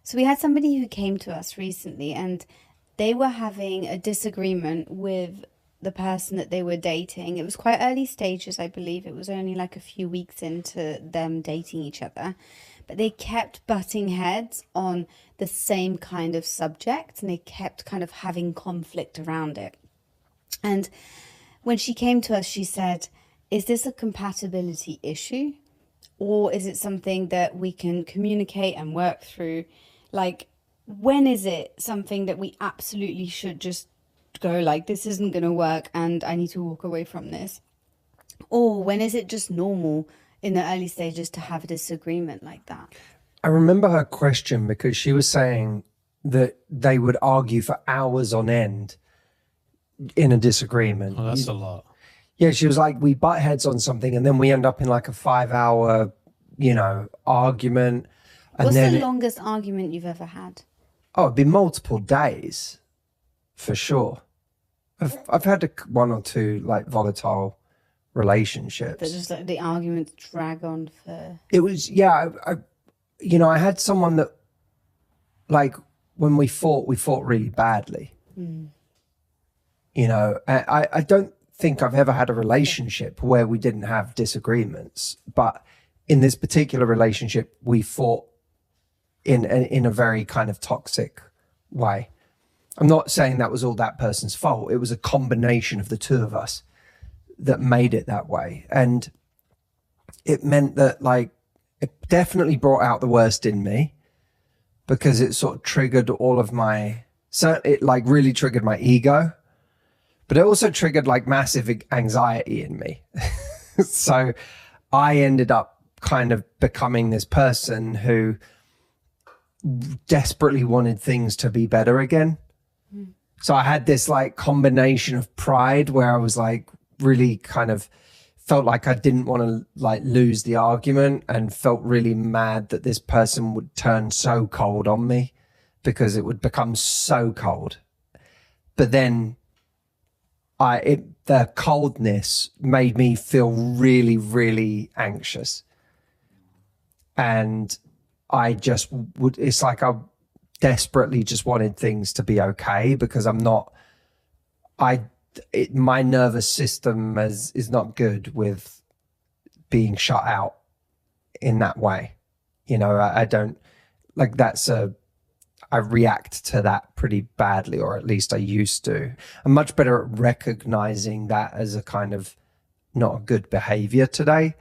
So we had somebody who came to us recently and they were having a disagreement with the person that they were dating. It was quite early stages, I believe. It was only like a few weeks into them dating each other. But they kept butting heads on the same kind of subject and they kept kind of having conflict around it. And when she came to us, she said, is this a compatibility issue? Or is it something that we can communicate and work through? Like, when is it something that we absolutely should just go like, this isn't going to work and I need to walk away from this? Or when is it just normal in the early stages to have a disagreement like that? I remember her question because she was saying that they would argue for hours on end in a disagreement. Oh, that's a lot. Yeah, she was like, we butt heads on something and then we end up in like a 5-hour, argument. And What's then the longest argument you've ever had? Oh, it'd be multiple days for sure. I've had one or two like volatile relationships. That just like the arguments drag on for... It was, yeah, I had someone that like when we fought really badly. I don't think I've ever had a relationship where we didn't have disagreements, but in this particular relationship, we fought in a very kind of toxic way. I'm not saying that was all that person's fault. It was a combination of the two of us that made it that way. And it meant that like, it definitely brought out the worst in me because it sort of triggered all of it like really triggered my ego, but it also triggered like massive anxiety in me. So I ended up kind of becoming this person who desperately wanted things to be better again. So I had this like combination of pride where I was like really kind of felt like I didn't want to like lose the argument and felt really mad that this person would turn so cold on me because it would become so cold. But then the coldness made me feel really, really anxious. And I just it's like I desperately just wanted things to be okay because my nervous system is not good with being shut out in that way. I don't like I react to that pretty badly, or at least I used to. I'm much better at recognizing that as a kind of not a good behavior today.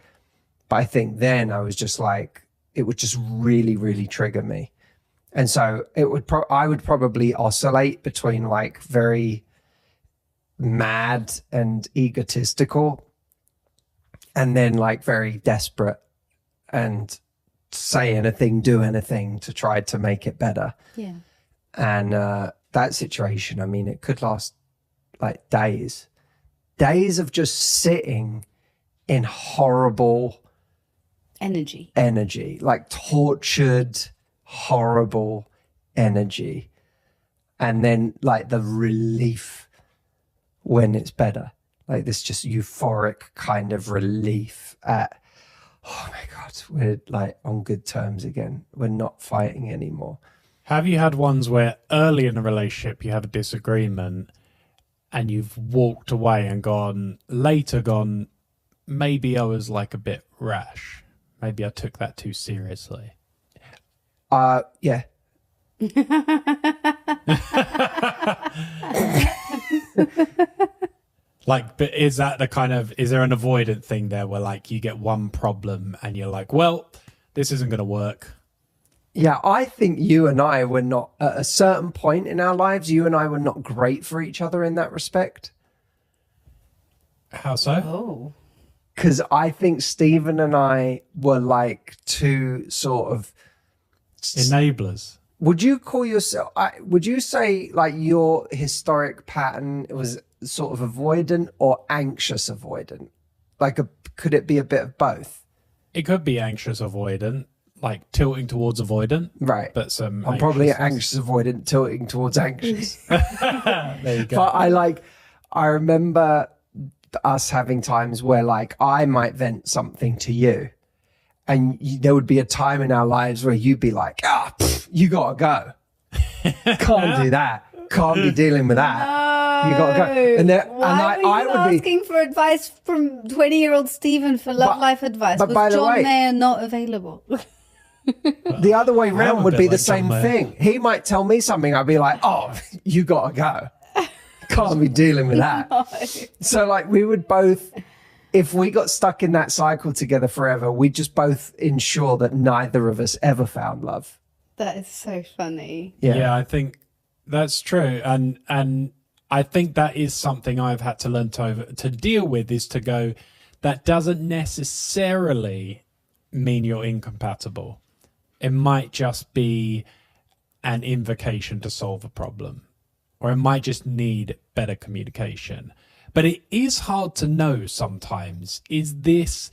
But I think then I was just like, it would just really, really trigger me. And so I would probably oscillate between like very mad and egotistical and then like very desperate and say anything, do anything to try to make it better. Yeah. And that situation, I mean, it could last like days of just sitting in horrible energy, like tortured, horrible energy. And then like the relief when it's better, like this just euphoric kind of relief at, oh my God, we're like on good terms again. We're not fighting anymore. Have you had ones where early in a relationship you have a disagreement and you've walked away and gone, maybe I was like a bit rash. Maybe I took that too seriously. Yeah. Like, but is that is there an avoidant thing there where like you get one problem and you're like, well, this isn't going to work? Yeah, I think you and I were not, at a certain point in our lives, you and I were not great for each other in that respect. How so? Oh. Because I think Stephen and I were like two sort of... enablers. Would you call yourself, would you say like your historic pattern was sort of avoidant or anxious avoidant? Like could it be a bit of both? It could be anxious avoidant, like tilting towards avoidant. Right. But I'm probably anxious avoidant tilting towards anxious. There you go. But I remember us having times where like I might vent something to you there would be a time in our lives where you'd be like, you gotta go. Can't do that. Can't be dealing with that. You gotta go. And Why were you I would asking for advice from 20-year-old Stephen for love life advice? but Was by the John way- Mayer not available? the other way I'm around a would bit be the like same John Mayer. thing. He might tell me something. I'd be like, you gotta go. Can't be dealing with that. So like we would both, if we got stuck in that cycle together forever, we'd just both ensure that neither of us ever found love. That is so funny. Yeah, I think that's true, and I think that is something I've had to learn to deal with, is to go, that doesn't necessarily mean you're incompatible. It might just be an invocation to solve a problem, or it might just need better communication. But it is hard to know sometimes, is this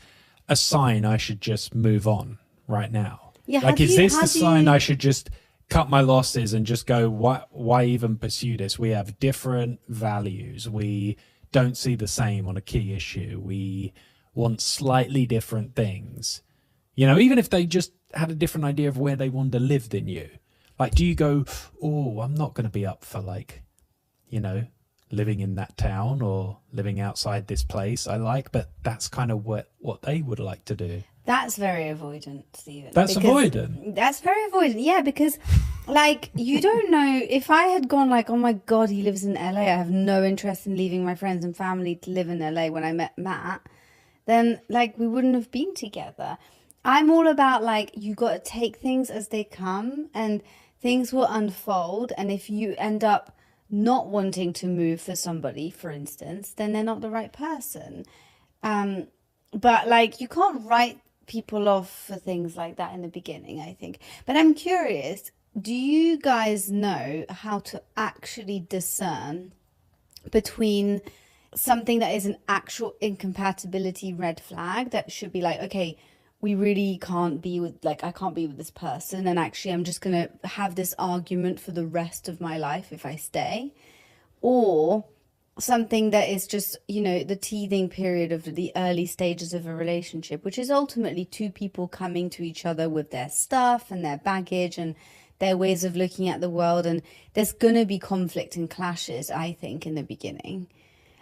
a sign I should just move on right now? Yeah, Like, is this the sign I should just cut my losses and just go, why even pursue this? We have different values. We don't see the same on a key issue. We want slightly different things. You know, even if they just had a different idea of where they wanted to live than you. Like, do you go, I'm not going to be up for, like, you know, living in that town or living outside this place I like, but that's kind of what they would like to do. That's very avoidant, Stephen. That's avoidant. That's very avoidant, yeah, because like you don't know, if I had gone like, oh my God, he lives in LA, I have no interest in leaving my friends and family to live in LA when I met Matt, then like we wouldn't have been together. I'm all about like, you got to take things as they come and things will unfold. And if you end up not wanting to move for somebody, for instance, then they're not the right person. But like, you can't write people off for things like that in the beginning, I think. But I'm curious, do you guys know how to actually discern between something that is an actual incompatibility red flag that should be like, okay, we really can't be with, like, I can't be with this person, and actually I'm just going to have this argument for the rest of my life if I stay? Or something that is just, you know, the teething period of the early stages of a relationship, which is ultimately two people coming to each other with their stuff and their baggage and their ways of looking at the world. And there's going to be conflict and clashes, I think, in the beginning.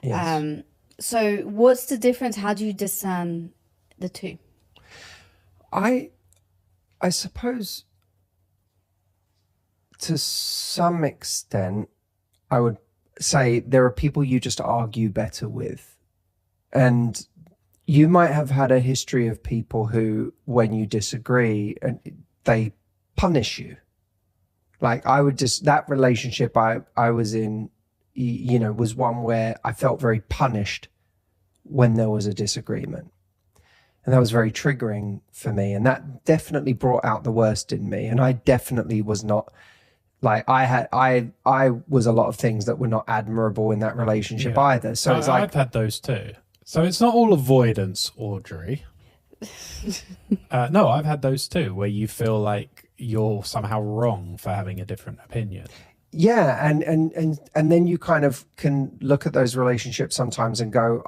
Yes. So what's the difference? How do you discern the two? I suppose to some extent, I would say there are people you just argue better with. And you might have had a history of people who, when you disagree, and they punish you. Like that relationship I was in, you know, was one where I felt very punished when there was a disagreement. And that was very triggering for me. And that definitely brought out the worst in me. And I definitely was not, like, I was a lot of things that were not admirable in that relationship either. So it's like, I've had those too. So it's not all avoidance, Audrey. No, I've had those too, where you feel like you're somehow wrong for having a different opinion. yeah. And then you kind of can look at those relationships sometimes and go,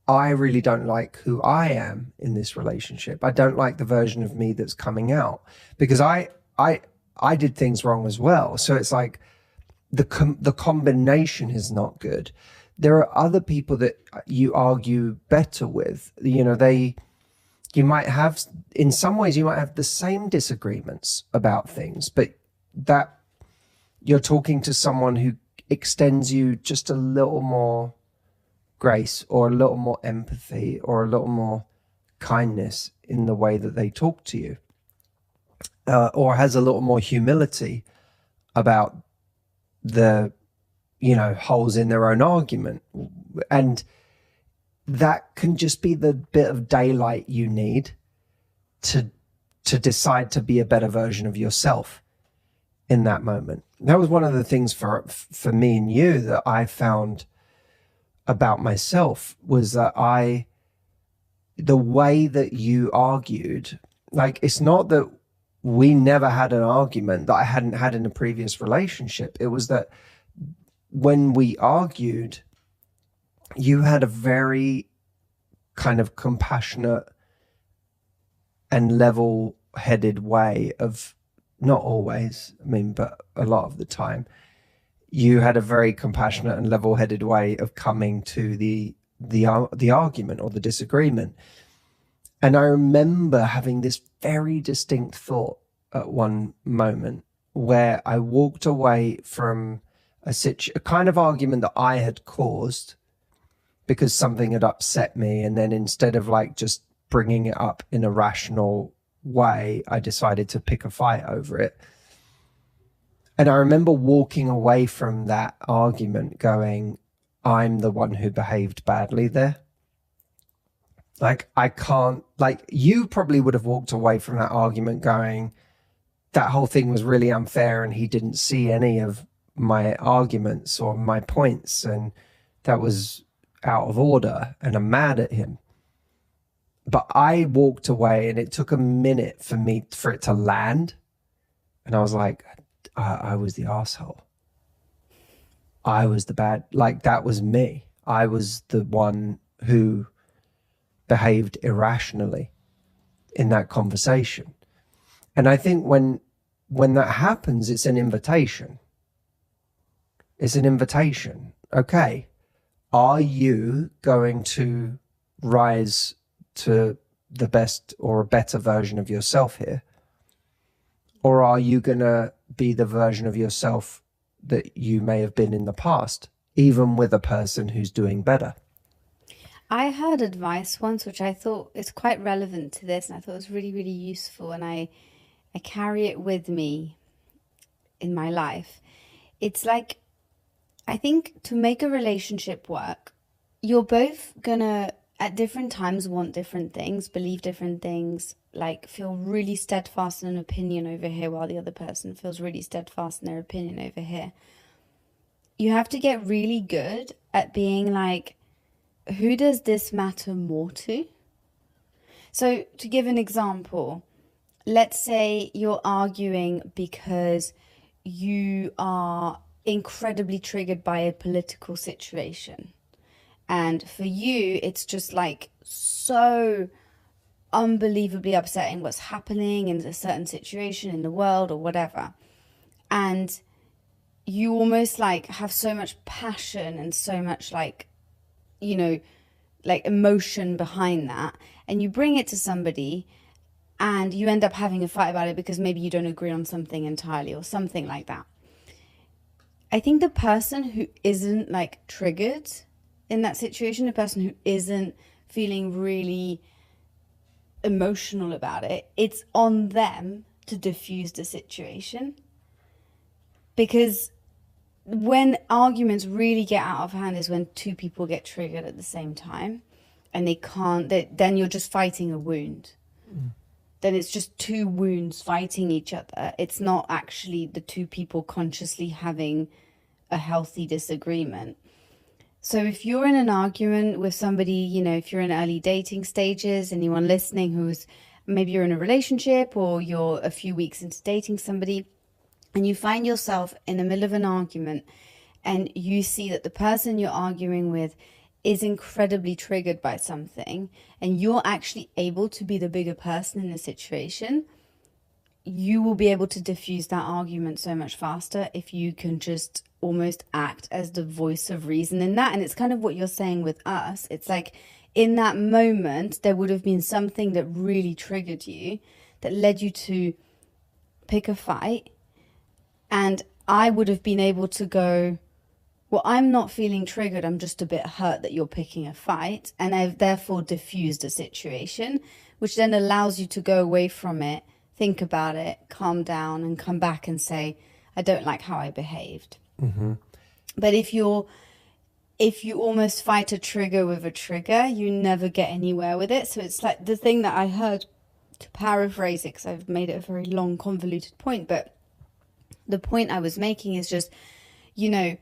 I really don't like who I am in this relationship. I don't like the version of me that's coming out, because I did things wrong as well. So it's like the combination is not good. There are other people that you argue better with. You know, you might have, in some ways, you might have the same disagreements about things, but that you're talking to someone who extends you just a little more grace or a little more empathy or a little more kindness in the way that they talk to you, or has a little more humility about the, you know, holes in their own argument. And that can just be the bit of daylight you need to decide to be a better version of yourself in that moment. That was one of the things for me and you that I found about myself, was that the way that you argued, like, it's not that we never had an argument that I hadn't had in a previous relationship. It was that when we argued, you had a very kind of compassionate and level-headed way of, not always, I mean, but a lot of the time, you had a very compassionate and level-headed way of coming to the argument or the disagreement. And I remember having this very distinct thought at one moment where I walked away from a kind of argument that I had caused because something had upset me. And then instead of like just bringing it up in a rational way, I decided to pick a fight over it. And I remember walking away from that argument going, I'm the one who behaved badly there. Like, I can't, like, you probably would have walked away from that argument going, that whole thing was really unfair and he didn't see any of my arguments or my points, and that was out of order and I'm mad at him. But I walked away and it took a minute for it to land. And I was like, I was the asshole. I was the bad, like, that was me. I was the one who behaved irrationally in that conversation. And I think when that happens, it's an invitation. It's an invitation. Okay, are you going to rise to the best or a better version of yourself here? Or are you going to be the version of yourself that you may have been in the past, even with a person who's doing better? I heard advice once, which I thought is quite relevant to this, and I thought it was really, really useful, and I carry it with me in my life. It's like, I think to make a relationship work, you're both gonna, at different times, want different things, believe different things, like feel really steadfast in an opinion over here while the other person feels really steadfast in their opinion over here. You have to get really good at being like, who does this matter more to? So to give an example, let's say you're arguing because you are incredibly triggered by a political situation. And for you, it's just like so unbelievably upsetting what's happening in a certain situation in the world or whatever. And you almost like have so much passion and so much like, you know, like emotion behind that, and you bring it to somebody and you end up having a fight about it because maybe you don't agree on something entirely or something like that. I think the person who isn't like triggered in that situation, the person who isn't feeling really emotional about it, it's on them to diffuse the situation. Because when arguments really get out of hand is when two people get triggered at the same time and they can't, then you're just fighting a wound. Then it's just two wounds fighting each other. It's not actually the two people consciously having a healthy disagreement. So if you're in an argument with somebody, you know, if you're in early dating stages, anyone listening who's maybe you're in a relationship or you're a few weeks into dating somebody, and you find yourself in the middle of an argument and you see that the person you're arguing with is incredibly triggered by something and you're actually able to be the bigger person in the situation, you will be able to diffuse that argument so much faster if you can just almost act as the voice of reason in that. And it's kind of what you're saying with us. It's like in that moment, there would have been something that really triggered you that led you to pick a fight. And I would have been able to go, well, I'm not feeling triggered. I'm just a bit hurt that you're picking a fight. And I've therefore diffused a situation, which then allows you to go away from it, think about it, calm down, and come back and say, I don't like how I behaved. Mm-hmm. But if you almost fight a trigger with a trigger, you never get anywhere with it. So it's like the thing that I heard, to paraphrase it, because I've made it a very long, convoluted point, but the point I was making is just, you know,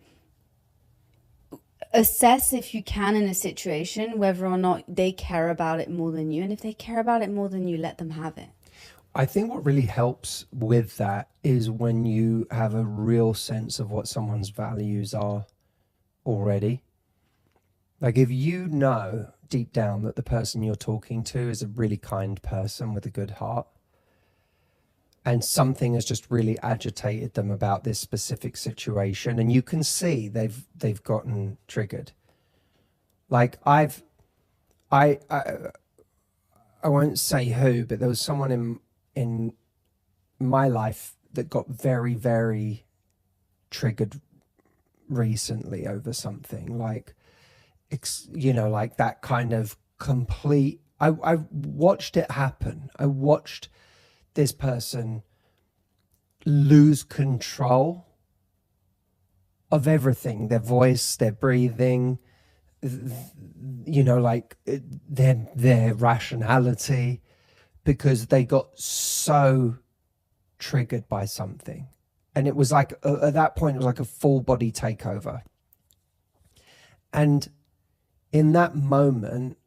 assess if you can in a situation whether or not they care about it more than you. And if they care about it more than you, let them have it. I think what really helps with that is when you have a real sense of what someone's values are already. Like if you know deep down that the person you're talking to is a really kind person with a good heart, and something has just really agitated them about this specific situation, and you can see they've gotten triggered. Like I won't say who, but there was someone in my life that got very, very triggered recently over something, like, you know, like that kind of complete, I watched it happen. I watched this person lose control of everything, their voice, their breathing, you know, like their rationality, because they got so triggered by something. And it was like, at that point, it was like a full body takeover. And in that moment,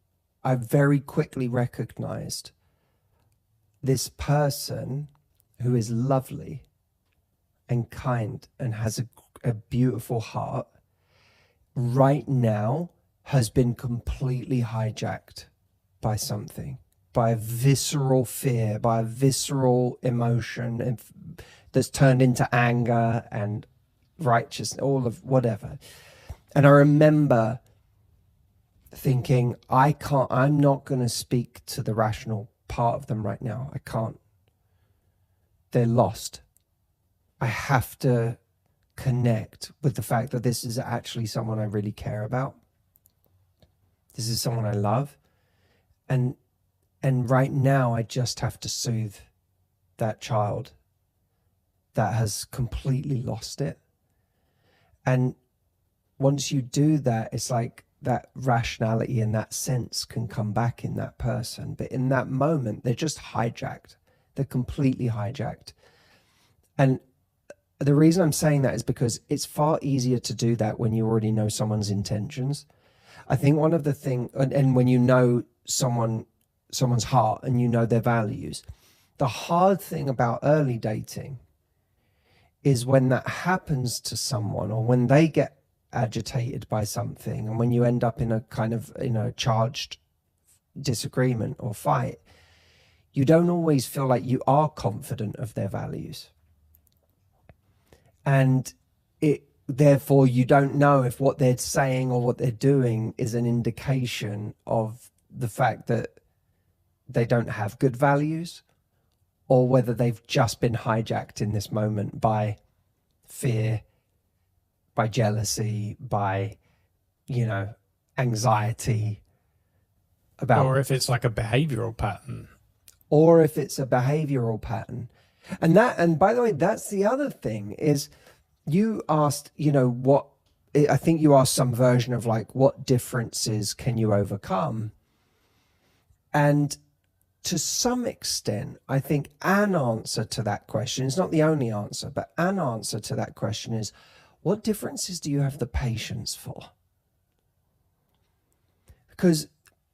I very quickly recognized this person who is lovely and kind and has a beautiful heart right now has been completely hijacked by something, by a visceral fear, by a visceral emotion, and that's turned into anger and righteousness, all of whatever. And I remember thinking, I'm not going to speak to the rational part of them right now. I can't. They're lost. I have to connect with the fact that this is actually someone I really care about. This is someone I love. And right now I just have to soothe that child that has completely lost it. And once you do that, it's like that rationality and that sense can come back in that person. But in that moment, they're just hijacked. They're completely hijacked. And the reason I'm saying that is because it's far easier to do that when you already know someone's intentions. I think one of the things, and when you know someone's heart and you know their values, the hard thing about early dating is when that happens to someone, or when they get agitated by something, and when you end up in a kind of, you know, charged disagreement or fight, you don't always feel like you are confident of their values. And therefore you don't know if what they're saying or what they're doing is an indication of the fact that they don't have good values, or whether they've just been hijacked in this moment by fear, by jealousy, by, you know, anxiety about, or if it's like a behavioral pattern. Or if it's a behavioral pattern. And by the way, that's the other thing, is you asked, you know, I think you asked some version of like, what differences can you overcome? And to some extent, I think an answer to that question, it's not the only answer, but an answer to that question is, what differences do you have the patience for? Because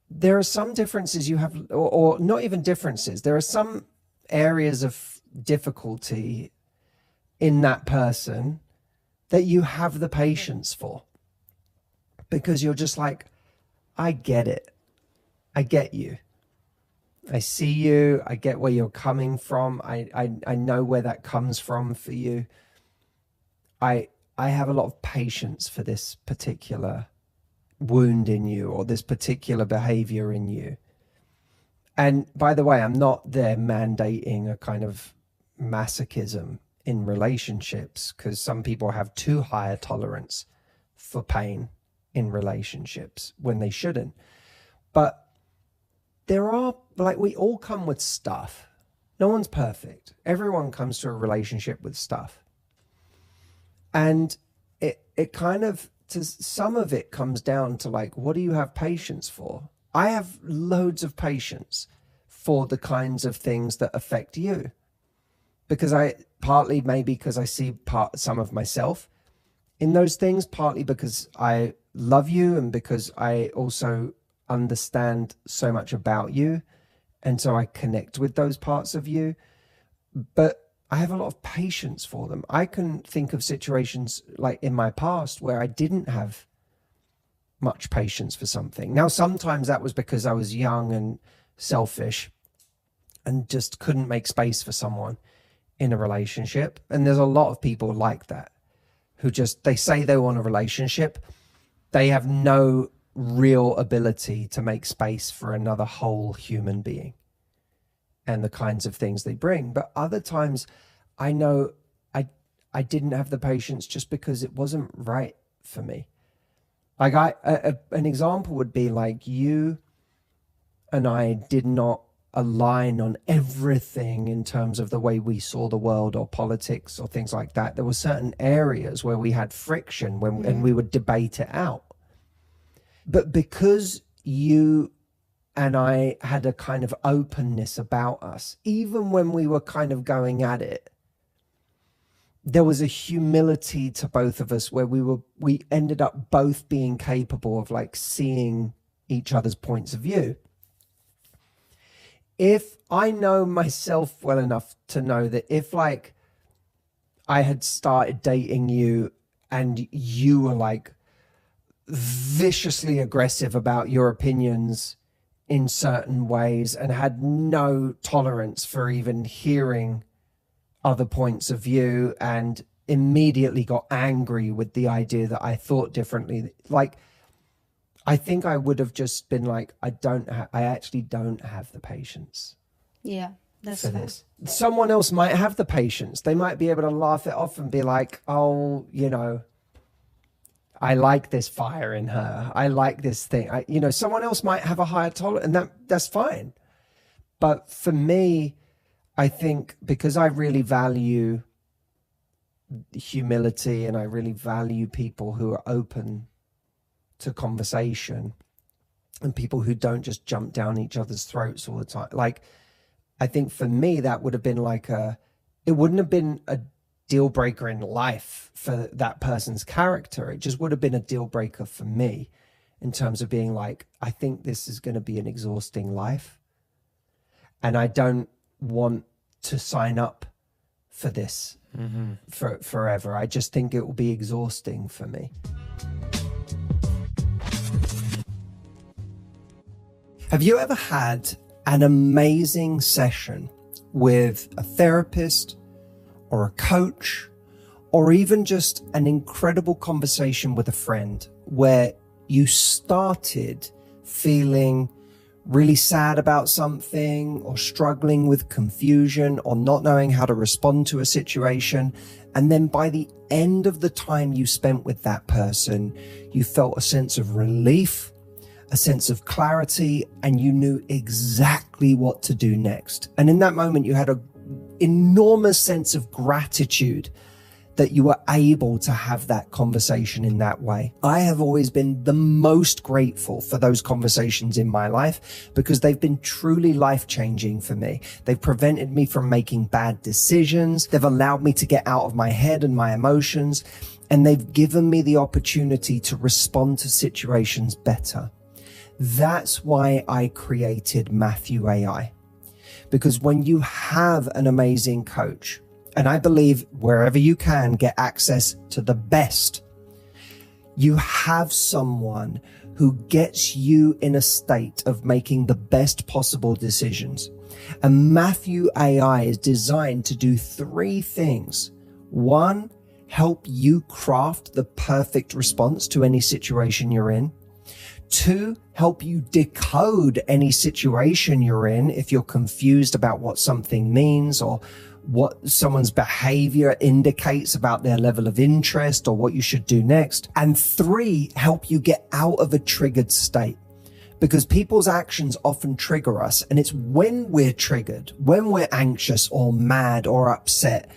there are some differences you have, or not even differences, there are some areas of difficulty in that person that you have the patience for, because you're just like, I get it. I get you. I see you. I get where you're coming from. I know where that comes from for you. I have a lot of patience for this particular wound in you, or this particular behavior in you. And by the way, I'm not there mandating a kind of masochism in relationships, because some people have too high a tolerance for pain in relationships when they shouldn't. But there are, like, we all come with stuff. No one's perfect. Everyone comes to a relationship with stuff. And it kind of, to some of it comes down to like, what do you have patience for? I have loads of patience for the kinds of things that affect you, because partly maybe because I see some of myself in those things, partly because I love you, and because I also understand so much about you, and so I connect with those parts of you. But I have a lot of patience for them. I can think of situations like in my past where I didn't have much patience for something. Now, sometimes that was because I was young and selfish and just couldn't make space for someone in a relationship. And there's a lot of people like that who just, they say they want a relationship. They have no real ability to make space for another whole human being and the kinds of things they bring. But other times I know I didn't have the patience just because it wasn't right for me. Like an example would be like you and I did not align on everything in terms of the way we saw the world or politics or things like that. There were certain areas where we had friction and we would debate it out. But because you and I had a kind of openness about us, even when we were kind of going at it, there was a humility to both of us where we ended up both being capable of like seeing each other's points of view. If I know myself well enough to know that if like I had started dating you and you were like viciously aggressive about your opinions in certain ways and had no tolerance for even hearing other points of view and immediately got angry with the idea that I thought differently, like I think I would have just been like, I actually don't have the patience. Yeah, that's for fair. this. Someone else might have the patience. They might be able to laugh it off and be like, oh, you know, I like this fire in her. I like this thing. Someone else might have a higher tolerance, and that's fine. But for me, I think because I really value humility and I really value people who are open to conversation and people who don't just jump down each other's throats all the time. Like, I think for me, that would have been like it wouldn't have been a deal breaker in life for that person's character. It just would have been a deal breaker for me in terms of being like, I think this is going to be an exhausting life. And I don't want to sign up for this for forever. I just think it will be exhausting for me. Have you ever had an amazing session with a therapist or a coach, or even just an incredible conversation with a friend where you started feeling really sad about something or struggling with confusion or not knowing how to respond to a situation, and then by the end of the time you spent with that person, you felt a sense of relief, a sense of clarity, and you knew exactly what to do next. And in that moment, you had an enormous sense of gratitude that you were able to have that conversation in that way. I have always been the most grateful for those conversations in my life because they've been truly life-changing for me. They've prevented me from making bad decisions. They've allowed me to get out of my head and my emotions, and they've given me the opportunity to respond to situations better. That's why I created Matthew AI. Because when you have an amazing coach, and I believe wherever you can get access to the best, you have someone who gets you in a state of making the best possible decisions. And Matthew AI is designed to do three things. One, help you craft the perfect response to any situation you're in. Two, help you decode any situation you're in if you're confused about what something means or what someone's behavior indicates about their level of interest or what you should do next. And three, help you get out of a triggered state, because people's actions often trigger us. And it's when we're triggered, when we're anxious or mad or upset,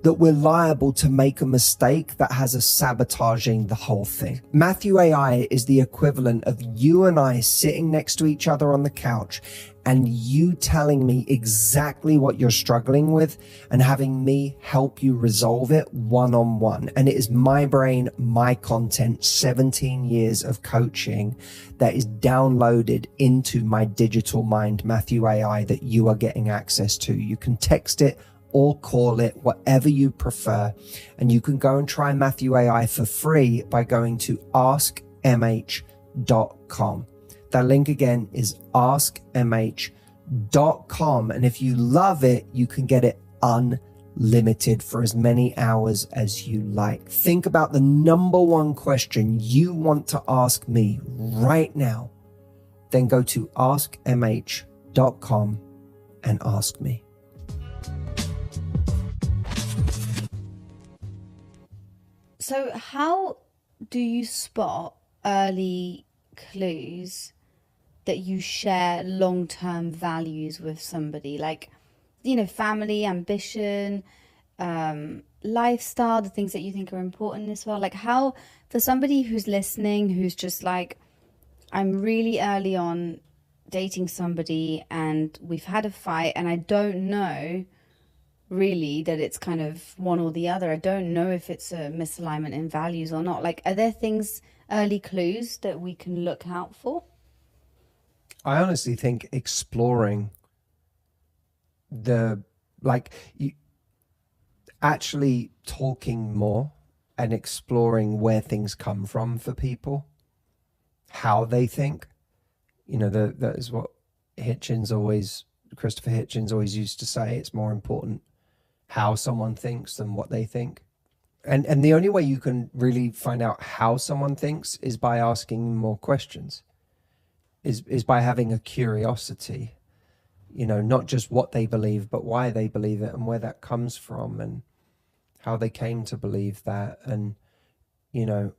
that we're liable to make a mistake that has us sabotaging the whole thing. Matthew AI is the equivalent of you and I sitting next to each other on the couch and you telling me exactly what you're struggling with and having me help you resolve it one-on-one. And it is my brain, my content, 17 years of coaching that is downloaded into my digital mind, Matthew AI, that you are getting access to. You can text it or call it, whatever you prefer. And you can go and try Matthew AI for free by going to askmh.com/Othe. askmh.com. That link again is askmh.com. And if you love it, you can get it unlimited for as many hours as you like. Think about the number one question you want to ask me right now. Then go to askmh.com and ask me. So how do you spot early clues that you share long-term values with somebody? Like, you know, family, ambition, lifestyle, the things that you think are important as well. Like how, for somebody who's listening, who's just like, I'm really early on dating somebody and we've had a fight and I don't know really that it's kind of one or the other. I don't know if it's a misalignment in values or not. Like, are there things, early clues that we can look out for? I honestly think exploring actually talking more and exploring where things come from for people, how they think. You know, that is what Christopher Hitchens always used to say. It's more important how someone thinks than what they think. And the only way you can really find out how someone thinks is by asking more questions, is by having a curiosity, you know, not just what they believe, but why they believe it and where that comes from and how they came to believe that. And, you know,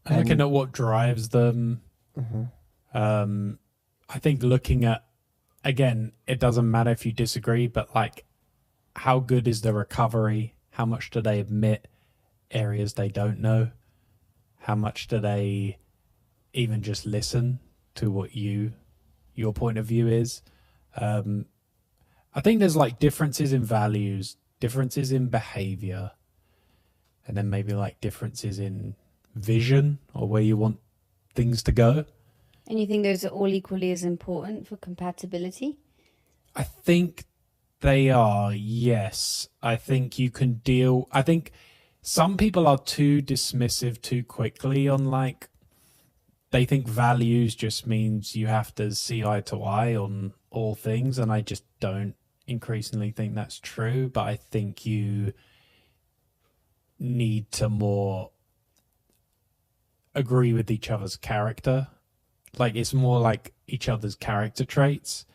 looking at what drives them. I think looking at, again, it doesn't matter if you disagree, but like, how good is the recovery? How much do they admit areas they don't know? How much do they even just listen to what your point of view is? I think there's like differences in values, differences in behavior, and then maybe like differences in vision or where you want things to go. And you think those are all equally as important for compatibility? I think they are, yes. I think some people are too dismissive too quickly on like, they think values just means you have to see eye to eye on all things. And I just don't increasingly think that's true. But I think you need to more agree with each other's character. Like it's more like each other's character traits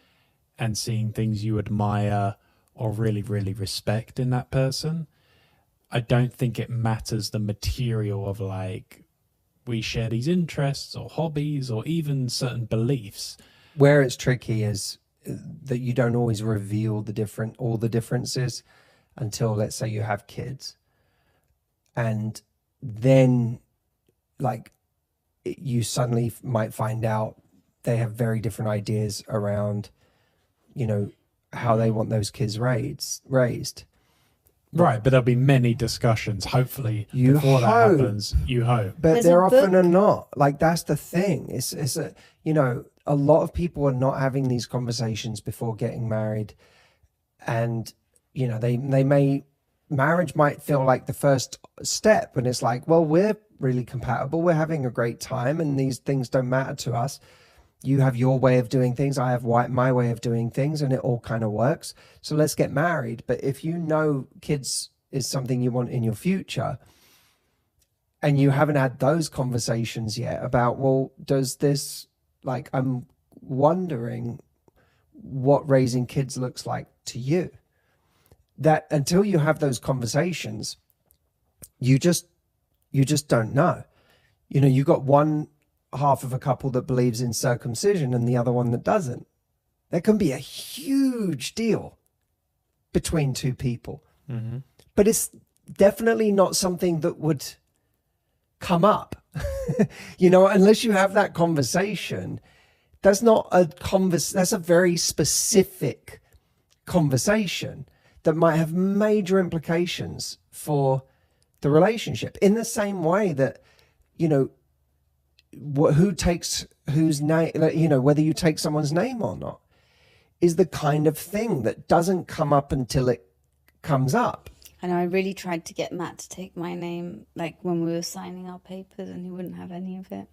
and seeing things you admire or really, really respect in that person. I don't think it matters the material of like, we share these interests or hobbies or even certain beliefs. Where it's tricky is that you don't always reveal all the differences until, let's say, you have kids. And then like you suddenly might find out they have very different ideas around, you know, how they want those kids raised. Right, but there'll be many discussions, hopefully, before that happens, you hope. But there often are not. Like, that's the thing. It's a, you know, a lot of people are not having these conversations before getting married. And, you know, marriage might feel like the first step. And it's like, well, we're really compatible. We're having a great time and these things don't matter to us. You have your way of doing things. I have my way of doing things, and it all kind of works. So let's get married. But if you know kids is something you want in your future and you haven't had those conversations yet about, well, does this, like, I'm wondering what raising kids looks like to you. That until you have those conversations, you just don't know. You know, you got one half of a couple that believes in circumcision and the other one that doesn't. There can be a huge deal between two people. Mm-hmm. But it's definitely not something that would come up. You know, unless you have that conversation. That's not a that's a very specific conversation that might have major implications for the relationship. In the same way that, you know, who takes whose name, you know, whether you take someone's name or not, is the kind of thing that doesn't come up until it comes up. I know I really tried to get Matt to take my name, like when we were signing our papers, and he wouldn't have any of it.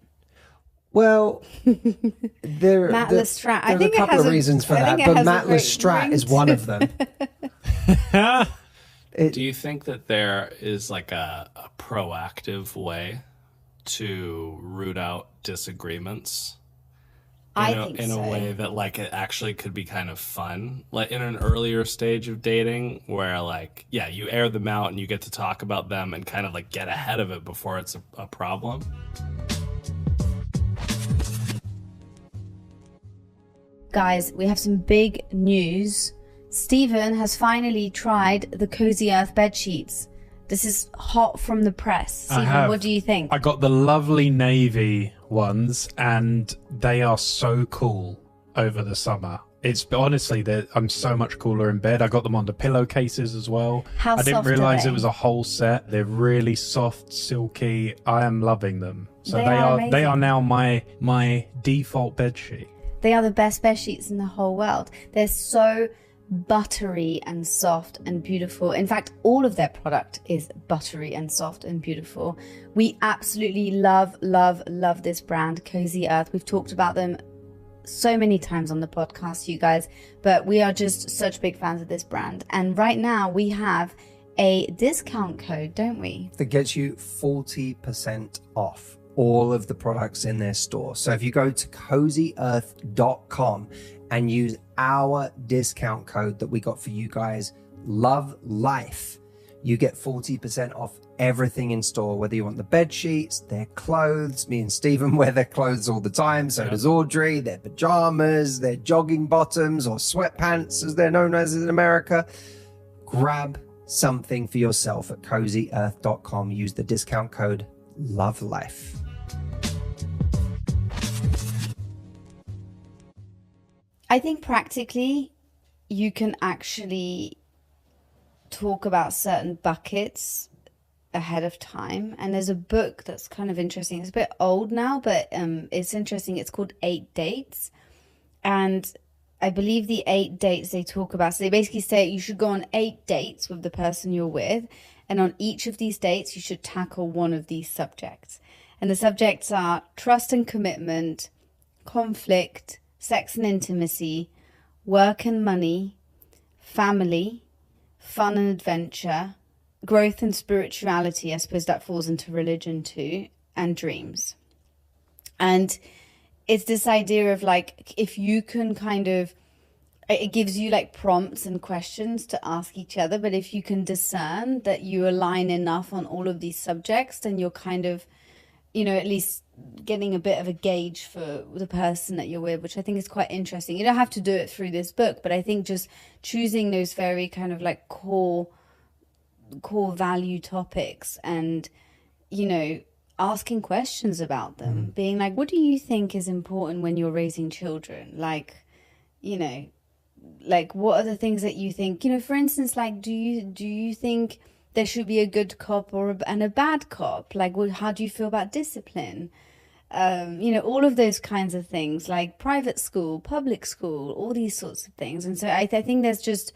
Well, Matt Lestrat. I there's think a couple of reasons for that, but Matt Lestrat is one of them. Do you think that there is like a proactive way to root out disagreements? In a way that like it actually could be kind of fun, like in an earlier stage of dating where like, yeah, you air them out and you get to talk about them and kind of like get ahead of it before it's a problem. Guys, we have some big news. Stephen has finally tried the Cozy Earth bed sheets. This is hot from the press. Stephen, what do you think? I got the lovely navy ones, and they are so cool over the summer. It's honestly, I'm so much cooler in bed. I got them on the pillowcases as well. How I didn't soft are realize they? it was a whole set. They're really soft, silky. I am loving them. So They are amazing. they are now my default bed sheet. They are the best bed sheets in the whole world. They're so buttery and soft and beautiful. In fact, all of their product is buttery and soft and beautiful. We absolutely love this brand, Cozy Earth. We've talked about them so many times on the podcast, you guys, but we are just such big fans of this brand. And right now we have a discount code, don't we? That gets you 40% off all of the products in their store. So if you go to cozyearth.com and use our discount code that we got for you guys, Love Life, you get 40% off everything in store, whether you want the bed sheets, their clothes. Me and Stephen wear their clothes all the time. So does Audrey, their pajamas, their jogging bottoms or sweatpants, as they're known as in America. Grab something for yourself at cozyearth.com. Use the discount code Love Life. I think practically you can actually talk about certain buckets ahead of time. And there's a book that's kind of interesting. It's a bit old now, but it's interesting. It's called 8 Dates. And I believe the 8 dates they talk about, so they basically say you should go on 8 dates with the person you're with. And on each of these dates, you should tackle one of these subjects. And the subjects are trust and commitment, conflict, sex and intimacy, work and money, family, fun and adventure, growth and spirituality. I suppose that falls into religion too, and dreams. And it's this idea of like, if you can kind of, it gives you like prompts and questions to ask each other, but if you can discern that you align enough on all of these subjects, then you're kind of, you know, at least getting a bit of a gauge for the person that you're with, which I think is quite interesting. You don't have to do it through this book, but I think just choosing those very kind of like core value topics and, you know, asking questions about them, being like, what do you think is important when you're raising children? Like, you know, like what are the things that you think, you know, for instance, like, do you think there should be a good cop and a bad cop? Like, how do you feel about discipline? You know, all of those kinds of things, like private school, public school, all these sorts of things. And so I think there's just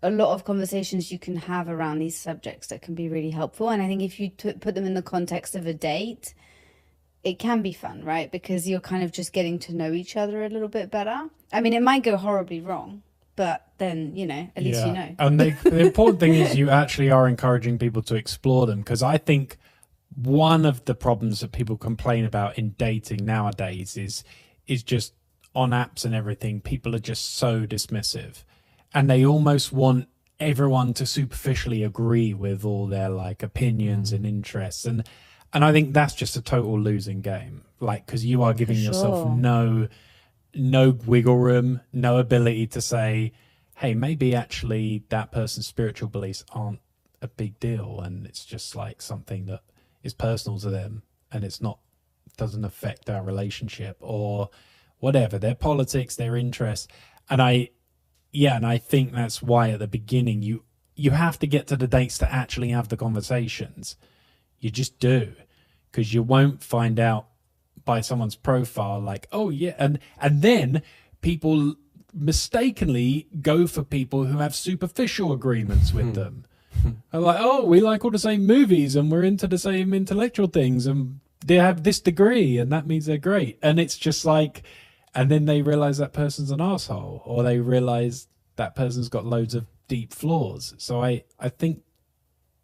a lot of conversations you can have around these subjects that can be really helpful. And I think if you put them in the context of a date, it can be fun, right? Because you're kind of just getting to know each other a little bit better. I mean, it might go horribly wrong, but then, you know, at least you know. And the important thing is you actually are encouraging people to explore them, because I think one of the problems that people complain about in dating nowadays is just on apps and everything, people are just so dismissive, and they almost want everyone to superficially agree with all their like opinions and interests, and I think that's just a total losing game, like, because you are giving yourself no wiggle room, no ability to say, hey, maybe actually that person's spiritual beliefs aren't a big deal, and it's just like something that is personal to them, and doesn't affect our relationship or whatever, their politics, their interests. And I think that's why at the beginning you have to get to the dates to actually have the conversations. You just do, because you won't find out by someone's profile like, oh yeah, and then people mistakenly go for people who have superficial agreements with them. And like, oh, we like all the same movies and we're into the same intellectual things, and they have this degree and that means they're great. And it's just like, and then they realize that person's an asshole, or they realize that person's got loads of deep flaws. So I think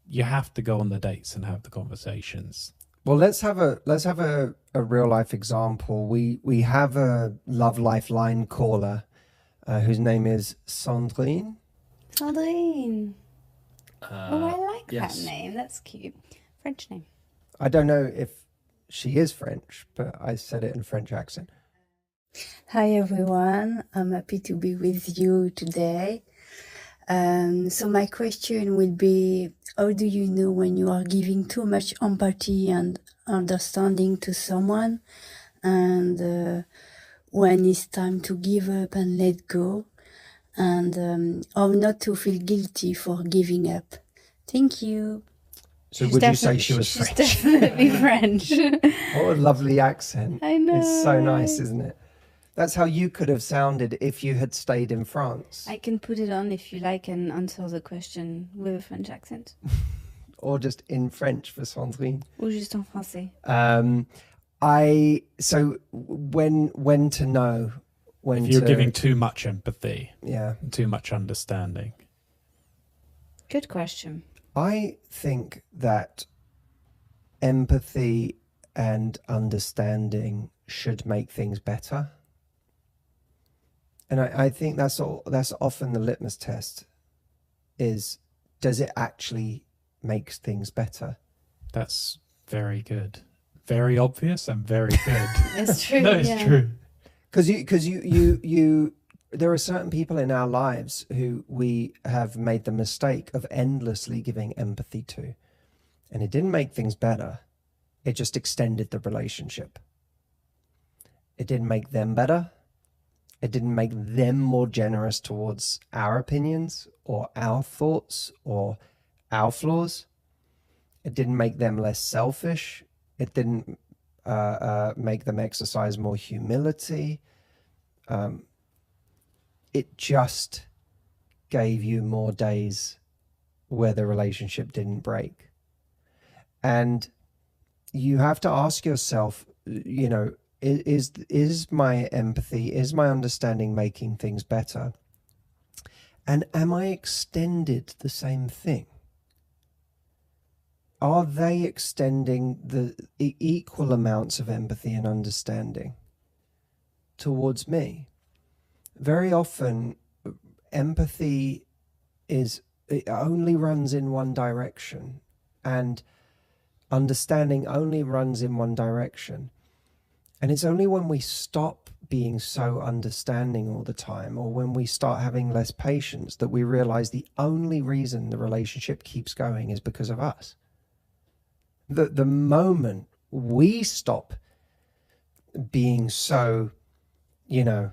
you have to go on the dates and have the conversations. Well, let's have a real life example. We have a Love Lifeline caller whose name is Sandrine. Sandrine. Oh, I like yes. that name. That's cute. French name. I don't know if she is French, but I said it in a French accent. Hi everyone, I'm happy to be with you today. So my question will be, how do you know when you are giving too much empathy and understanding to someone, and when it's time to give up and let go, and how not to feel guilty for giving up? Thank you. So would you say she was She's French? definitely French. What a lovely accent. I know. It's so nice, isn't it? That's how you could have sounded if you had stayed in France. I can put it on if you like and answer the question with a French accent. Or just in French for Sandrine. Ou juste en français. So when to know when If you're to, giving too much empathy, yeah. too much understanding. Good question. I think that empathy and understanding should make things better. And I think that's often the litmus test is, does it actually make things better? That's very good. Very obvious and very good. It's true. No, it's yeah. true. Because you there are certain people in our lives who we have made the mistake of endlessly giving empathy to. And it didn't make things better. It just extended the relationship. It didn't make them better. It didn't make them more generous towards our opinions or our thoughts or our flaws. It didn't make them less selfish. It didn't make them exercise more humility. It just gave you more days where the relationship didn't break. And you have to ask yourself, you know, is my empathy, is my understanding making things better? And am I extended the same thing? Are they extending the equal amounts of empathy and understanding towards me? Very often, empathy it only runs in one direction, and understanding only runs in one direction. And it's only when we stop being so understanding all the time, or when we start having less patience, that we realize the only reason the relationship keeps going is because of us. The moment we stop being so, you know,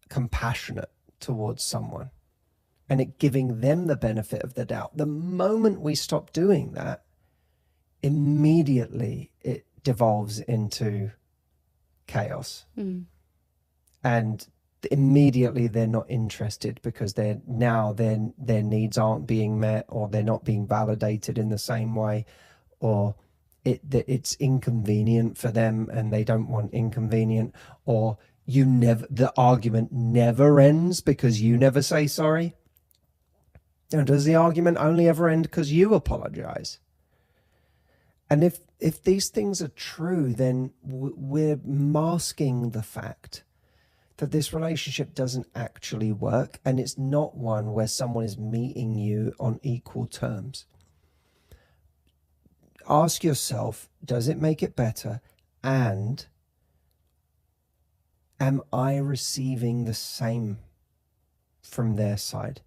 compassionate towards someone and it giving them the benefit of the doubt, the moment we stop doing that, immediately it devolves into chaos. And immediately they're not interested because their needs aren't being met, or they're not being validated in the same way, or it's inconvenient for them and they don't want inconvenient, or the argument never ends because you never say sorry. And does the argument only ever end because you apologize? And if these things are true, then we're masking the fact that this relationship doesn't actually work, and it's not one where someone is meeting you on equal terms. Ask yourself, does it make it better? And am I receiving the same from their side?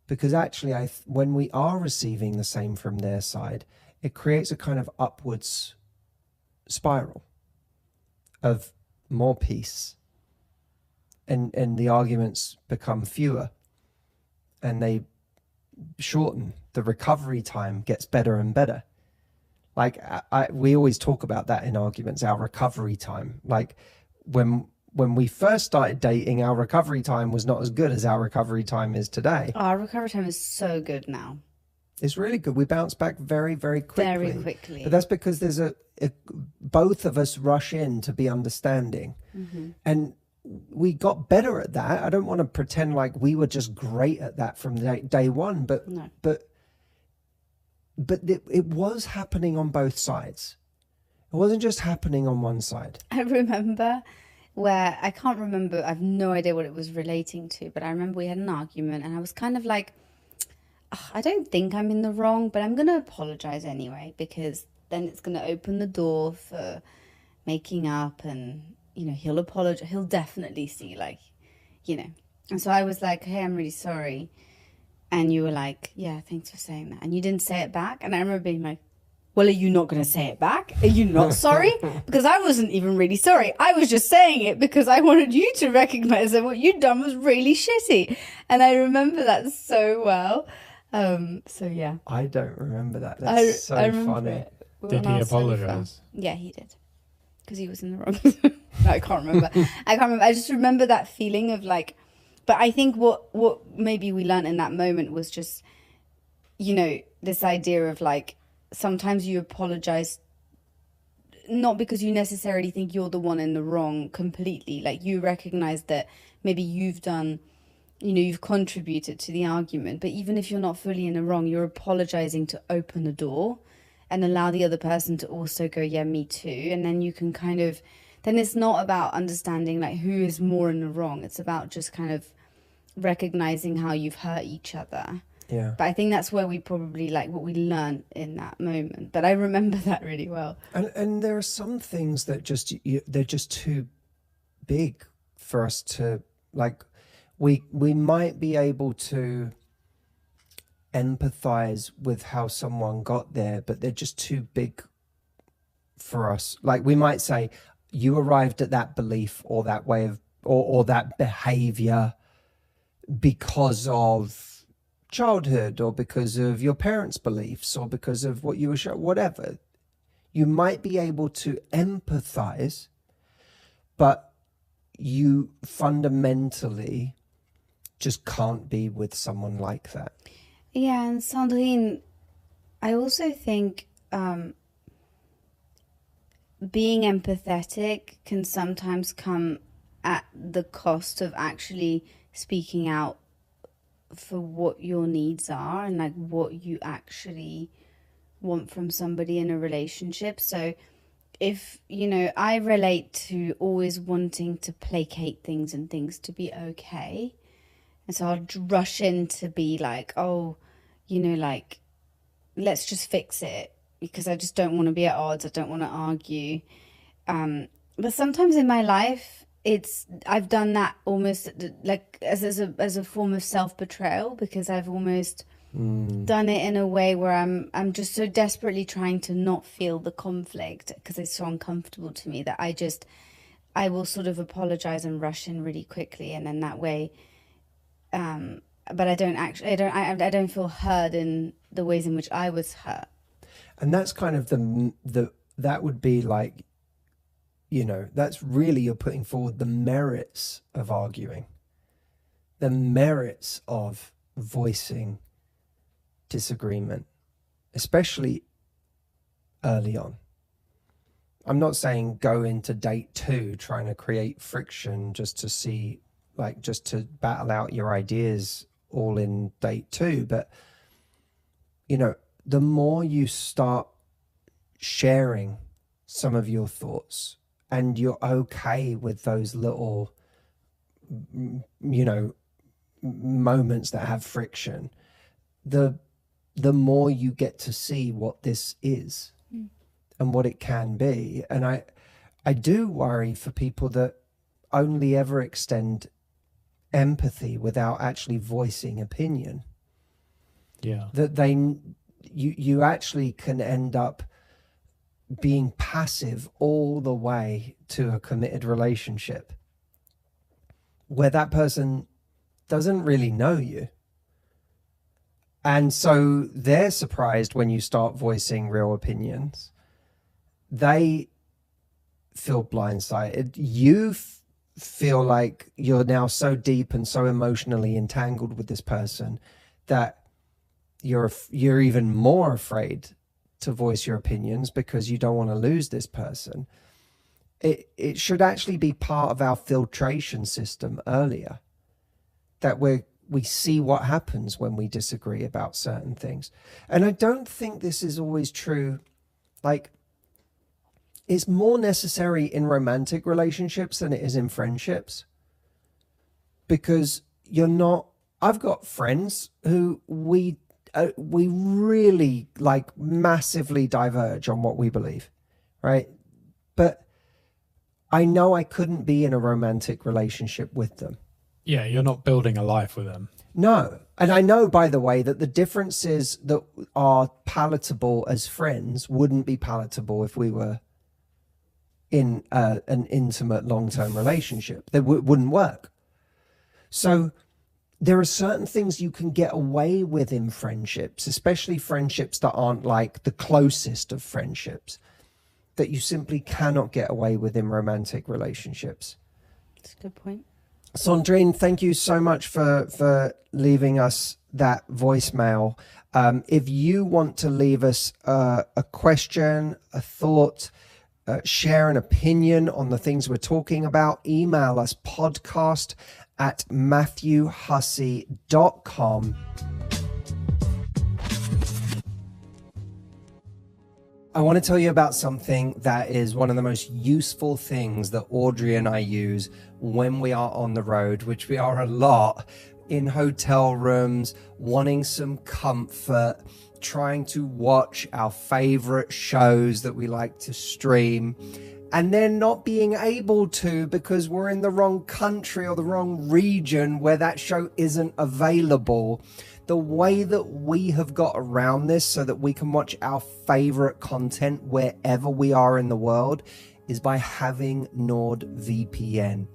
Because actually, when we are receiving the same from their side, it creates a kind of upwards spiral of more peace. And the arguments become fewer and they shorten. The recovery time gets better and better. Like we always talk about that in arguments, our recovery time. Like when we first started dating, our recovery time was not as good as our recovery time is today. Our recovery time is so good now. It's really good. We bounce back very, very quickly. Very quickly. But that's because there's a both of us rush in to be understanding. And we got better at that. I don't want to pretend like we were just great at that from day one, but No. but it was happening on both sides. It wasn't just happening on one side. I remember where, I can't remember, I have no idea what it was relating to, but I remember we had an argument and I was kind of like, "Ugh, I don't think I'm in the wrong, but I'm going to apologize anyway, because then it's going to open the door for making up, and, you know, he'll apologize. He'll definitely see, like, you know." And so I was like, "Hey, I'm really sorry." And you were like, "Yeah, thanks for saying that." And you didn't say it back. And I remember being like, "Well, are you not going to say it back? Are you not sorry?" Because I wasn't even really sorry. I was just saying it because I wanted you to recognize that what you'd done was really shitty. And I remember that so well. So yeah. I don't remember that. That's so funny. it. We were Did on he our sofa. apologize? Yeah, he did. Because he was in the wrong. No, I can't remember. I just remember that feeling of like, but I think what maybe we learned in that moment was just, you know, this idea of like, sometimes you apologize not because you necessarily think you're the one in the wrong completely. Like, you recognize that maybe you've done, you know, you've contributed to the argument, but even if you're not fully in the wrong, you're apologizing to open the door and allow the other person to also go, "Yeah, me too." And then you can kind of, then it's not about understanding like who is more in the wrong. It's about just kind of recognizing how you've hurt each other. Yeah. But I think that's where we probably like what we learned in that moment. But I remember that really well. And there are some things that just they're just too big for us to like. We might be able to empathize with how someone got there, but they're just too big for us. Like, we might say, you arrived at that belief or that way of or that behavior because of childhood, or because of your parents' beliefs, or because of what you were shown, whatever. You might be able to empathize, but you fundamentally just can't be with someone like that. Yeah, and Sandrine, I also think being empathetic can sometimes come at the cost of actually speaking out for what your needs are and like what you actually want from somebody in a relationship. So if, you know, I relate to always wanting to placate things and things to be okay. And so I'll rush in to be like, "Oh, you know, like, let's just fix it because I just don't want to be at odds. I don't want to argue." But sometimes in my life, I've done that almost like as a form of self-betrayal, because I've almost done it in a way where I'm just so desperately trying to not feel the conflict because it's so uncomfortable to me that I will sort of apologize and rush in really quickly, and then that way, but I don't feel heard in the ways in which I was hurt. And that's kind of that would be like, you know, that's really, you're putting forward the merits of arguing, the merits of voicing disagreement, especially early on. I'm not saying go into date 2 trying to create friction just to see, like, just to battle out your ideas all in date 2, but, you know, the more you start sharing some of your thoughts and you're okay with those little, you know, moments that have friction, the more you get to see what this is and what it can be. And I do worry for people that only ever extend empathy without actually voicing opinion. Yeah. That you actually can end up being passive all the way to a committed relationship where that person doesn't really know you. And so they're surprised when you start voicing real opinions. They feel blindsided. You feel like you're now so deep and so emotionally entangled with this person that you're even more afraid to voice your opinions because you don't want to lose this person. It should actually be part of our filtration system earlier, that we see what happens when we disagree about certain things. And I don't think this is always true. Like, it's more necessary in romantic relationships than it is in friendships, because I've got friends who we really like massively diverge on what we believe, right? But I know I couldn't be in a romantic relationship with them. Yeah, you're not building a life with them. No. And I know, by the way, that the differences that are palatable as friends wouldn't be palatable if we were in an intimate long-term relationship. They wouldn't work. So there are certain things you can get away with in friendships, especially friendships that aren't like the closest of friendships, that you simply cannot get away with in romantic relationships. That's a good point. Sandrine, thank you so much for leaving us that voicemail. If you want to leave us a question, a thought, share an opinion on the things we're talking about, email us podcast@matthewhussey.com. I want to tell you about something that is one of the most useful things that Audrey and I use when we are on the road, which we are a lot, in hotel rooms, wanting some comfort, trying to watch our favorite shows that we like to stream, and then not being able to because we're in the wrong country or the wrong region where that show isn't available. The way that we have got around this so that we can watch our favorite content wherever we are in the world is by having NordVPN.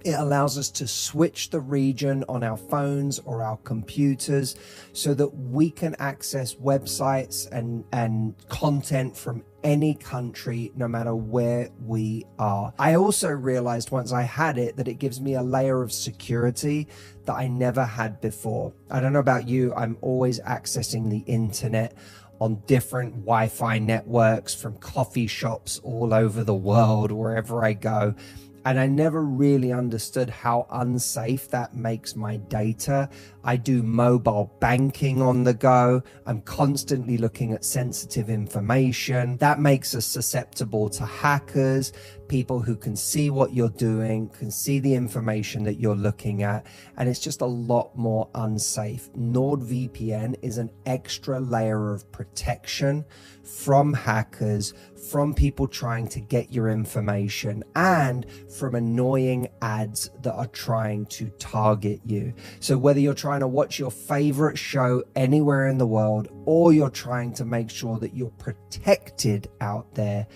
It allows us to switch the region on our phones or our computers so that we can access websites and content from any country, no matter where we are. I also realized once I had it that it gives me a layer of security that I never had before. I don't know about you, I'm always accessing the internet on different Wi-Fi networks from coffee shops all over the world, wherever I go. And I never really understood how unsafe that makes my data. I do mobile banking on the go. I'm constantly looking at sensitive information. That makes us susceptible to hackers, people who can see what you're doing, can see the information that you're looking at, and it's just a lot more unsafe. NordVPN is an extra layer of protection from hackers, from people trying to get your information, and from annoying ads that are trying to target you. So whether you're trying to watch your favorite show anywhere in the world, or you're trying to make sure that you're protected out there,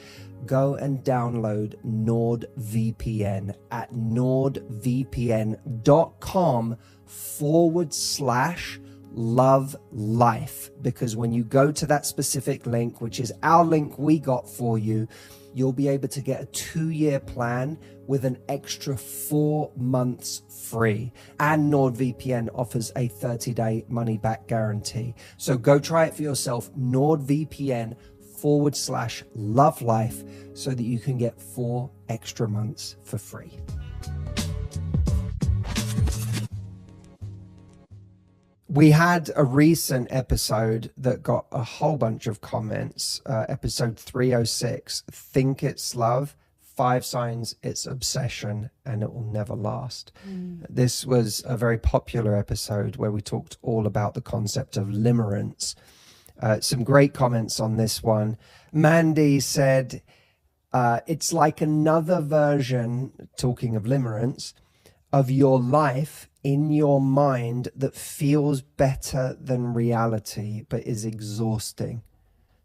go and download NordVPN at nordvpn.com/love life, because when you go to that specific link, which is our link we got for you, you'll be able to get a 2-year plan with an extra 4 months free. And NordVPN offers a 30-day money-back guarantee. So go try it for yourself, NordVPN.com/love life, so that you can get 4 extra months for free. We had a recent episode that got a whole bunch of comments, episode 306, Think It's Love, 5 Signs It's Obsession and It Will Never Last. This was a very popular episode where we talked all about the concept of limerence. Some great comments on this one. Mandy said, it's like another version, talking of limerence, of your life in your mind that feels better than reality, but is exhausting.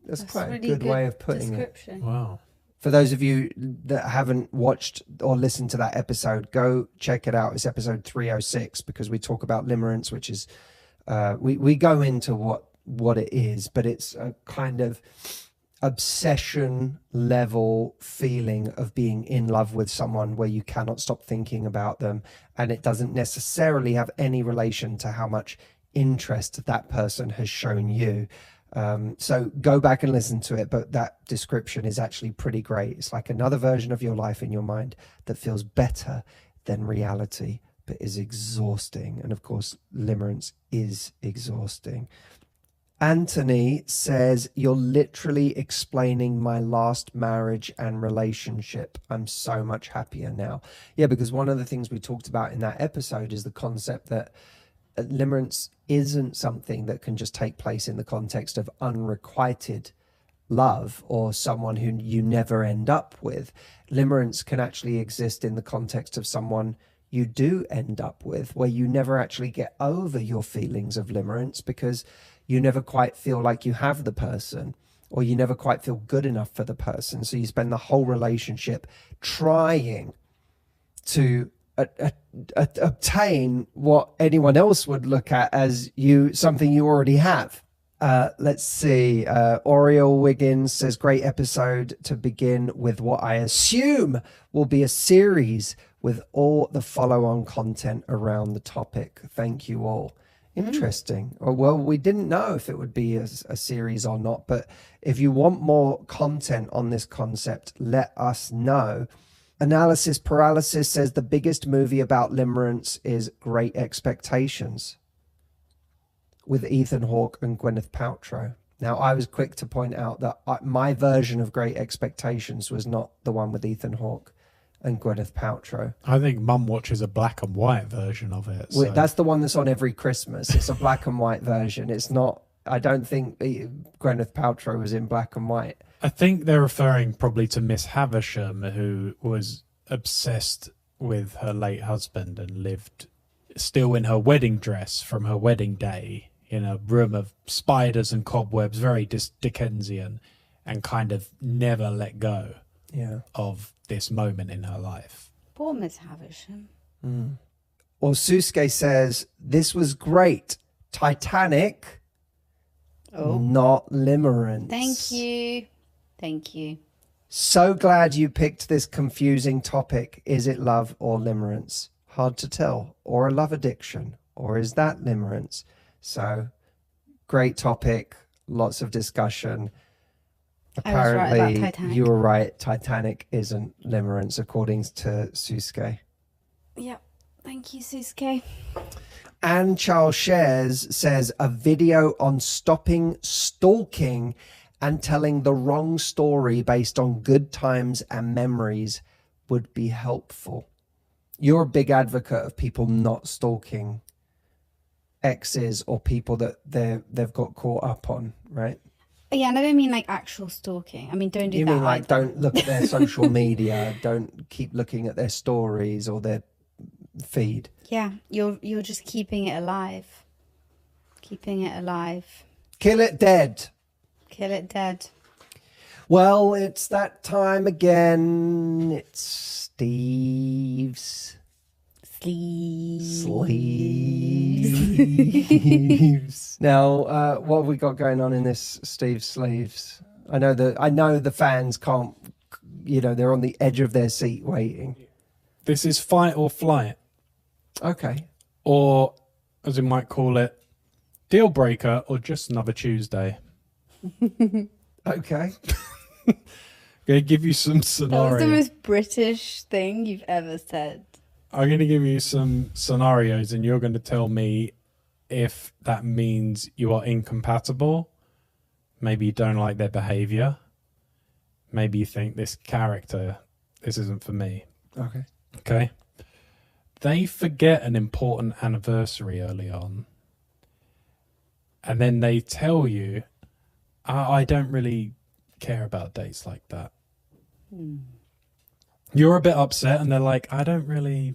That's quite a good way of putting it. Wow. For those of you that haven't watched or listened to that episode, go check it out. It's episode 306, because we talk about limerence, which is, we go into what it is, but it's a kind of obsession level feeling of being in love with someone where you cannot stop thinking about them, and it doesn't necessarily have any relation to how much interest that person has shown you. So go back and listen to it, but that description is actually pretty great. It's like another version of your life in your mind that feels better than reality, but is exhausting. And of course, limerence is exhausting. Anthony says, you're literally explaining my last marriage and relationship. I'm so much happier now. Yeah, because one of the things we talked about in that episode is the concept that limerence isn't something that can just take place in the context of unrequited love or someone who you never end up with. Limerence can actually exist in the context of someone you do end up with, where you never actually get over your feelings of limerence because you never quite feel like you have the person, or you never quite feel good enough for the person. So you spend the whole relationship trying to obtain what anyone else would look at as something you already have. Let's see. Oriel Wiggins says, great episode to begin with what I assume will be a series with all the follow-on content around the topic. Thank you all. Interesting. Well, we didn't know if it would be a series or not, but if you want more content on this concept, let us know. Analysis Paralysis says the biggest movie about limerence is Great Expectations with Ethan Hawke and Gwyneth Paltrow. Now, I was quick to point out that my version of Great Expectations was not the one with Ethan Hawke and Gwyneth Paltrow. I think Mum watches a black and white version of it. So. That's the one that's on every Christmas. It's a black and white version. It's not, I don't think Gwyneth Paltrow was in black and white. I think they're referring probably to Miss Havisham, who was obsessed with her late husband and lived still in her wedding dress from her wedding day in a room of spiders and cobwebs, very Dickensian, and kind of never let go of this moment in her life. Poor Miss Havisham. Or Susuke says, this was great. Titanic, not limerence. Thank you. Thank you. So glad you picked this confusing topic. Is it love or limerence? Hard to tell. Or a love addiction? Or is that limerence? So, great topic. Lots of discussion. Apparently, you were right. Titanic isn't limerence, according to Susuke. Yep. Thank you, Susuke. And Charles Shares says, a video on stopping stalking and telling the wrong story based on good times and memories would be helpful. You're a big advocate of people not stalking exes or people that they've got caught up on, right? Yeah, and I don't mean like actual stalking. I mean, don't do that. You mean like don't look at their social media, don't keep looking at their stories or their feed. Yeah, you're just keeping it alive. Keeping it alive. Kill it dead. Kill it dead. Well, it's that time again. It's Steve's sleeves. Now, what have we got going on in this Steve's sleeves? I know the fans can't, they're on the edge of their seat waiting. This is fight or flight. Okay. Or, as we might call it, deal breaker or just another Tuesday. Okay. Gonna give you some scenarios. That was the most British thing you've ever said. I'm going to give you some scenarios and you're going to tell me if that means you are incompatible. Maybe you don't like their behavior. Maybe you think this isn't for me. Okay. Okay. They forget an important anniversary early on. And then they tell you, I don't really care about dates like that. You're a bit upset and they're like, I don't really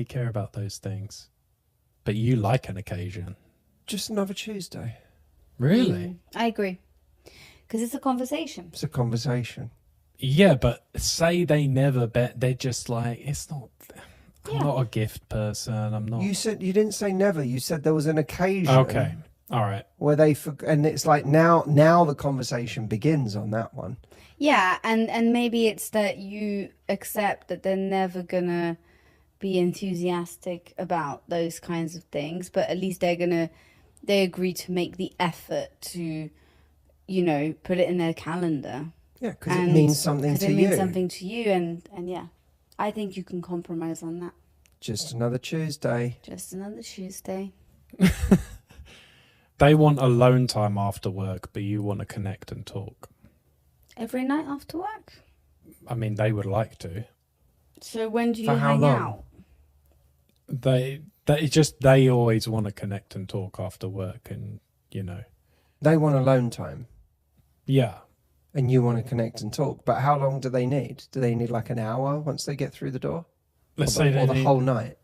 care about those things. But you like an occasion. Just another Tuesday. Really? I agree. Because it's a conversation. It's a conversation. Yeah, but say they never bet. They're just like, I'm not a gift person. I'm not. You didn't say never. You said there was an occasion. Okay. All right. Where and it's like now the conversation begins on that one. Yeah, and maybe it's that you accept that they're never gonna be enthusiastic about those kinds of things, but at least they're gonna they agree to make the effort to, you know, put it in their calendar. Yeah, because it means something to you. Because it means something to you, and yeah, I think you can compromise on that. Just another Tuesday. Just another Tuesday. They want alone time after work, but you want to connect and talk. Every night after work? I mean, they would like to. So when do you For how hang long? out? They always want to connect and talk after work, and you know. They want alone time. Yeah. And you want to connect and talk. But how long do they need? Do they need like an hour once they get through the door? Let's say the whole night?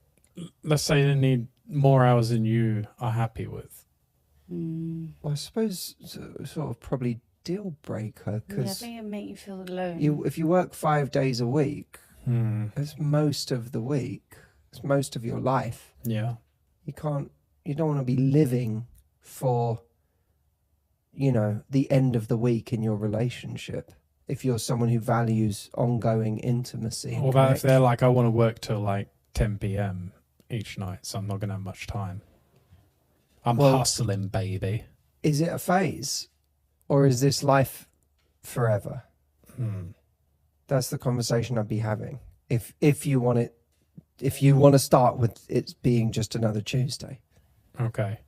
Let's say they need more hours than you are happy with. Well, I suppose sort of probably deal breaker, Yeah, I because think it'll make you feel alone. if you work 5 days a week, it's most of the week. It's most of your life. Yeah. You don't want to be living for, you know, the end of the week in your relationship. If you're someone who values ongoing intimacy. What about if they're like, I want to work till like 10 p.m. each night, so I'm not going to have much time. I'm hustling, baby. Is it a phase, or is this life forever? That's the conversation I'd be having. If you want it, if you want to start with it being just another Tuesday. Okay.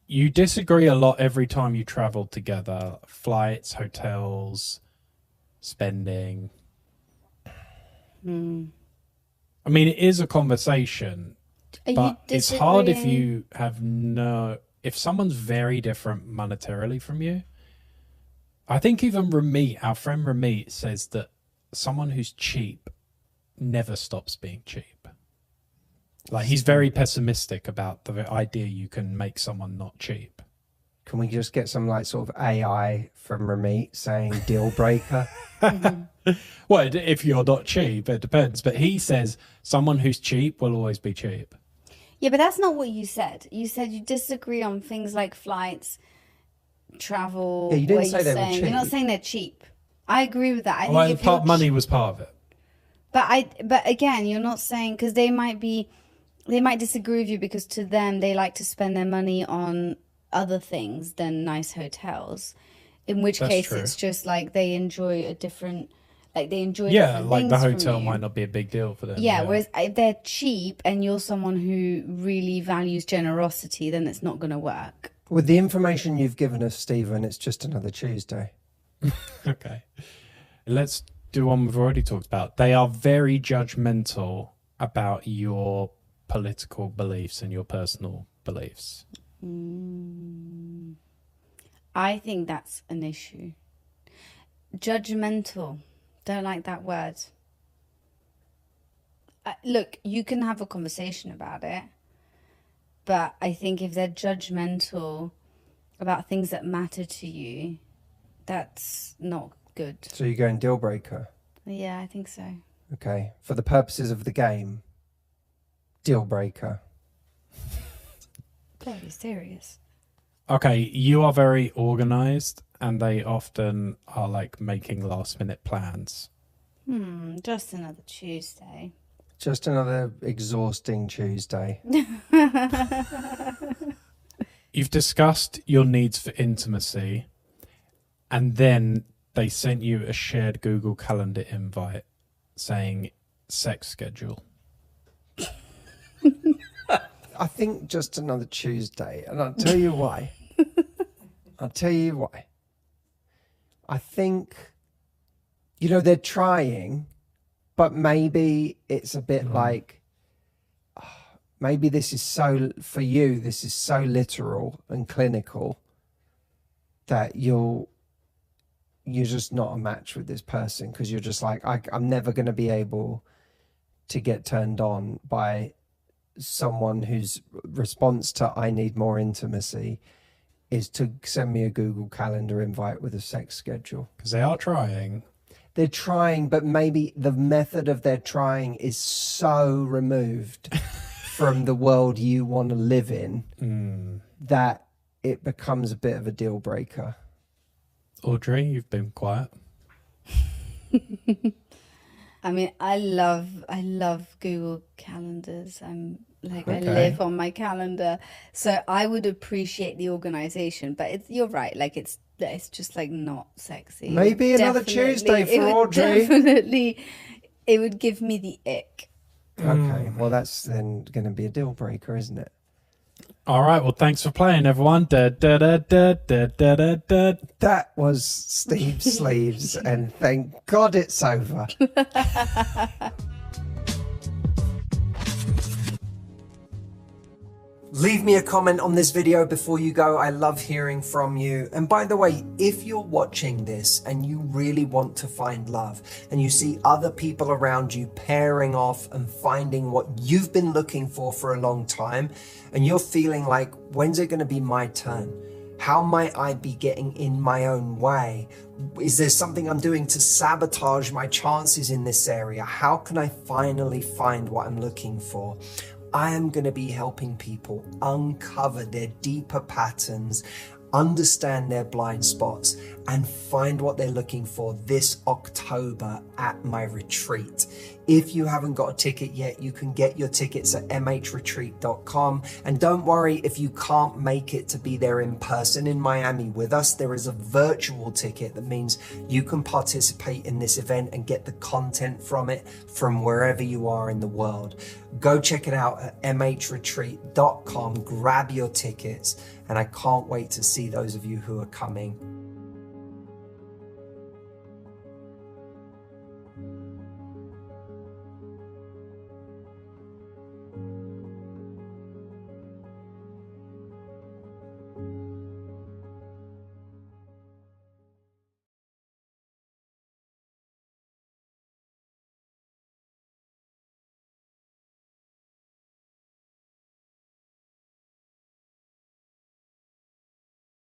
You disagree a lot every time you travel together. Flights, hotels, spending. I mean, it is a conversation, but it's hard if you have if someone's very different monetarily from you. I think even our friend Ramit says that someone who's cheap never stops being cheap. Like, he's very pessimistic about the idea you can make someone not cheap. Can we just get some like sort of AI from Ramit saying deal breaker? Well, if you're not cheap, it depends. But he says someone who's cheap will always be cheap. Yeah, but that's not what you said. You said you disagree on things like flights, travel. Yeah, you didn't say they were cheap. You're not saying they're cheap. I agree with that. I Well, think money was part of it. But again, you're not saying, because they might disagree with you because to them they like to spend their money on other things than nice hotels. In which case, true. it's just like they enjoy different Yeah, different like the things from hotel you. might not be a big deal for them. Yeah, whereas if they're cheap and you're someone who really values generosity, then it's not going to work. With the information you've given us, Stephen, it's just another Tuesday. Okay. Let's do one we've already talked about. They are very judgmental about your political beliefs and your personal beliefs. I think that's an issue. Judgmental. Don't like that word. Look, you can have a conversation about it, but I think if they're judgmental about things that matter to you, that's not good. So you're going deal breaker. Yeah, I think so. Okay. For the purposes of the game, deal breaker. Very serious. Okay, you are very organized, and they often are like making last minute plans. Just another Tuesday. Just another exhausting Tuesday. You've discussed your needs for intimacy, and then they sent you a shared Google Calendar invite saying sex schedule. I think just another Tuesday, and I'll tell you why. I'll tell you why. I think, you know, they're trying, but maybe it's a bit like, maybe this is so, for you, this is so literal and clinical that you're just not a match with this person, because you're just like, I'm never going to be able to get turned on by someone whose response to I need more intimacy is to send me a Google Calendar invite with a sex schedule. Because they are trying. They're trying, but maybe the method of their trying is so removed from the world you want to live in that it becomes a bit of a deal breaker. Audrey, you've been quiet. I mean, I love Google Calendars. I'm like, I Okay. live on my calendar. So I would appreciate the organization, but you're right. Like it's just like not sexy. Maybe another Tuesday for Audrey. It would give me the ick. Okay, well, that's then going to be a deal breaker, isn't it? All right. Well, thanks for playing, everyone. Da, da, da, da, da, da, da, da. That was Steve Sleeves, and thank God it's over. Leave me a comment on this video before you go. I love hearing from you. And by the way, if you're watching this and you really want to find love and you see other people around you pairing off and finding what you've been looking for a long time, and you're feeling like, when's it going to be my turn? How might I be getting in my own way? Is there something I'm doing to sabotage my chances in this area? How can I finally find what I'm looking for? I am going to be helping people uncover their deeper patterns, understand their blind spots, and find what they're looking for this October at my retreat. If you haven't got a ticket yet, you can get your tickets at mhretreat.com. And don't worry if you can't make it to be there in person in Miami with us. There is a virtual ticket that means you can participate in this event and get the content from it from wherever you are in the world. Go check it out at mhretreat.com. Grab your tickets. And I can't wait to see those of you who are coming.